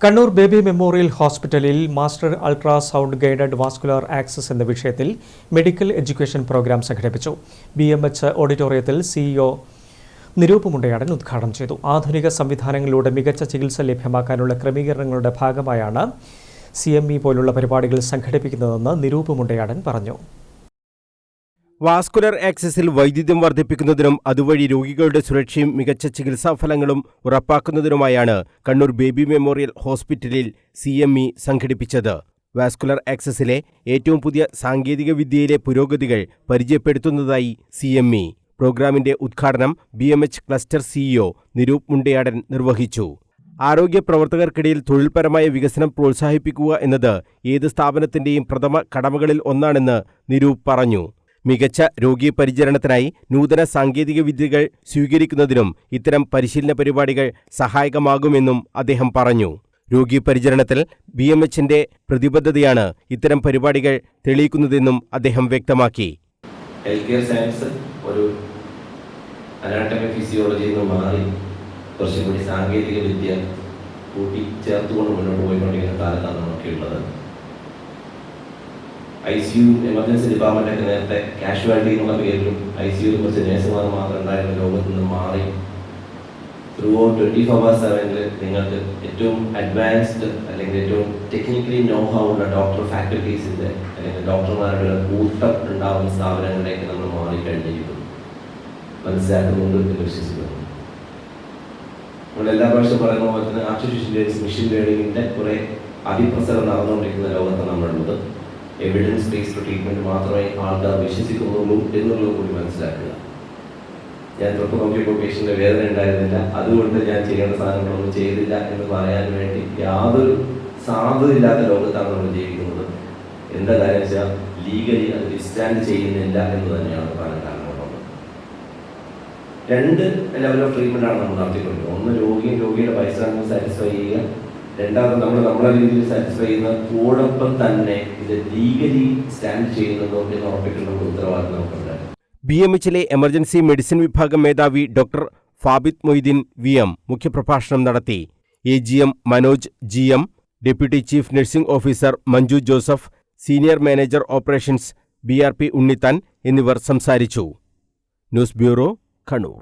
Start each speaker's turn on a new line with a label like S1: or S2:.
S1: Kannur baby memorial ഹോസ്പിറ്റലിൽ master ultrasound guided vascular access എന്ന വിഷയത്തിൽ മെഡിക്കൽ എഡ്യൂക്കേഷൻ പ്രോഗ്രാം സംഘടിപ്പിച്ചു. BMH ഓഡിറ്റോറിയത്തിൽ CEO നിരൂപ് മുണ്ടയാടൻ ഉദ്ഘാടനം ചെയ്തു. ആധുനിക സംവിധാനങ്ങളിലൂടെ മികച്ച ചികിത്സ ലഭ്യമാക്കാനുള്ള ക്രമീകരണങ്ങളുടെ ഭാഗമായാണ് CME പോലുള്ള പരിപാടികൾ സംഘടിപ്പിക്കുന്നതെന്ന് നിരൂപ് മുണ്ടയാടൻ പറഞ്ഞു.
S2: വാസ്കുലർ ആക്സസിൽ വൈദ്യുതം വർദ്ധിപ്പിക്കുന്നതിനും അതുവഴി രോഗികളുടെ സുരക്ഷയും മികച്ച ചികിത്സാഫലങ്ങളും ഉറപ്പാക്കുന്നതിനുമായാണ് കണ്ണൂർ ബേബി മെമ്മോറിയൽ ഹോസ്പിറ്റലിൽ CME സംഘടിപ്പിച്ചത്. വാസ്കുലർ ആക്സസിലെ ഏറ്റവും പുതിയ സാങ്കേതിക വിദ്യയിലെ പുരോഗതികൾ പരിചയപ്പെടുത്തുന്നതായി CME. പ്രോഗ്രാമിന്റെ ഉദ്ഘാടനം BMH cluster CEO Niroop Mundayadan നിർവഹിച്ചു. ആരോഗ്യ പ്രവർത്തകർക്കിടയിൽ തൊഴിൽപരമായ വികസനം പ്രോത്സാഹിപ്പിക്കുക എന്നത് ഏത് സ്ഥാപനത്തിന്റെയും പ്രഥമ കടമകളിൽ ഒന്നാണെന്ന് നിരൂപ് പറഞ്ഞു. മികച്ച രോഗി പരിചരണത്തിനായി നൂതന സാങ്കേതിക വിദ്യകൾ സ്വീകരിക്കുന്നതിനും ഇത്തരം പരിശീലന പരിപാടികൾ സഹായകമാകുമെന്നും അദ്ദേഹം പറഞ്ഞു. രോഗി പരിചരണത്തിൽ BMHന്റെ പ്രതിബദ്ധതയാണ് ഇത്തരം പരിപാടികൾ തെളിയിക്കുന്നതെന്നും അദ്ദേഹം വ്യക്തമാക്കി.
S3: ഹെൽത്ത് കെയർ സയൻസ് ഒരു അനാട്ടമി ഫിസിയോളജിയിൽ നിന്ന് മാറി കുറച്ചുകൂടി സാങ്കേതിക വിദ്യ കൂട്ടി ചേർത്തുകൊണ്ട് മുന്നോട്ട് പോയിക്കൊണ്ടിരിക്കുന്ന കാലത്താണ് നമുക്കുള്ളത്. ICU എമർജൻസി ഡിപ്പാർട്ട്മെൻറ്റൊക്കെ നേരത്തെ കാഷ്വാലിറ്റി എന്നുള്ള പേരിലും ICU കുറച്ച് നേഴ്സുമാർ മാത്രം ഉണ്ടായിരുന്ന ലോകത്ത് നിന്ന് മാറി ത്രൂ ഔട്ട് 24/7 നിങ്ങൾക്ക് ഏറ്റവും അഡ്വാൻസ്ഡ് അല്ലെങ്കിൽ ഏറ്റവും ടെക്നിക്കലി നോ-ഹൗ ഉള്ള ഡോക്ടർ ഫാക്കൽറ്റീസിൻ്റെ അല്ലെങ്കിൽ ഡോക്ടർമാരുടെ കൂട്ടം ഉണ്ടാകുന്ന സ്ഥാപനങ്ങളിലേക്ക് നമ്മൾ മാറിക്കഴിഞ്ഞിരിക്കുന്നു. മനസ്സിലാക്കുന്നുണ്ട് എന്ന് വിശ്വസിക്കുന്നു. നമ്മൾ എല്ലാ പ്രാവശ്യം പറയുന്ന പോലെ തന്നെ ആർട്ടിഫിഷ്യൽ ഇന്റലിജൻസ്, മെഷീൻ ലേണിംഗിൻ്റെ കുറേ അതിപ്രസരം നടന്നുകൊണ്ടിരിക്കുന്ന ലോകത്താണ് നമ്മളുള്ളത്. എവിഡൻസ് ബേസ്ഡ് ട്രീറ്റ്മെൻറ്റ് മാത്രമേ ആൾക്കാർ വിശ്വസിക്കുന്നുള്ളൂ എന്നുള്ളത് കൂടി മനസ്സിലാക്കുക. ഞാൻ തൊട്ട് നോക്കിയപ്പോൾ പേഷ്യൻ്റെ വേദന ഉണ്ടായിരുന്നില്ല, അതുകൊണ്ട് ഞാൻ ചെയ്യേണ്ട സാധനങ്ങളൊന്നും ചെയ്തില്ല എന്ന് പറയാൻ വേണ്ടി യാതൊരു സാധ്യതയില്ലാത്ത ലോകത്താണ് നമ്മൾ ജീവിക്കുന്നത്. എന്താ കാര്യം വെച്ചാൽ ലീഗലി അത് വിസ്റ്റാൻഡ് ചെയ്യുന്നില്ല എന്ന് തന്നെയാണ് പല കാരണങ്ങളുള്ളത്. രണ്ട് ലെവൽ ഓഫ് ട്രീറ്റ്മെൻറ്റാണ് നമ്മൾ നടത്തിക്കൊണ്ടിരിക്കുന്നത്. ഒന്ന് രോഗിയുടെ ബൈസ്റ്റാൻഡേഴ്സ് സാറ്റിസ്ഫൈ ചെയ്യുക, രണ്ടാമത് നമ്മളെ രീതിയിൽ സാറ്റിസ്ഫൈ ചെയ്യുന്ന കൂടൊപ്പം തന്നെ ഇത് ലീഗലി സ്റ്റാൻഡ് ചെയ്യുന്നതോ എന്ന് ഉറപ്പിക്കേണ്ട ഉത്തരവാദിത്വം നമുക്കുണ്ട്.
S2: BMHലെ എമർജൻസി മെഡിസിൻ വിഭാഗം മേധാവി ഡോക്ടർ ഫാബിത് മൊയ്തീൻ VM മുഖ്യപ്രഭാഷണം നടത്തി. AGM Manoj GM, deputy chief nursing officer Manju Joseph, senior manager operations BRP Unnithan എന്നിവർ സംസാരിച്ചു. News bureau, Kannur.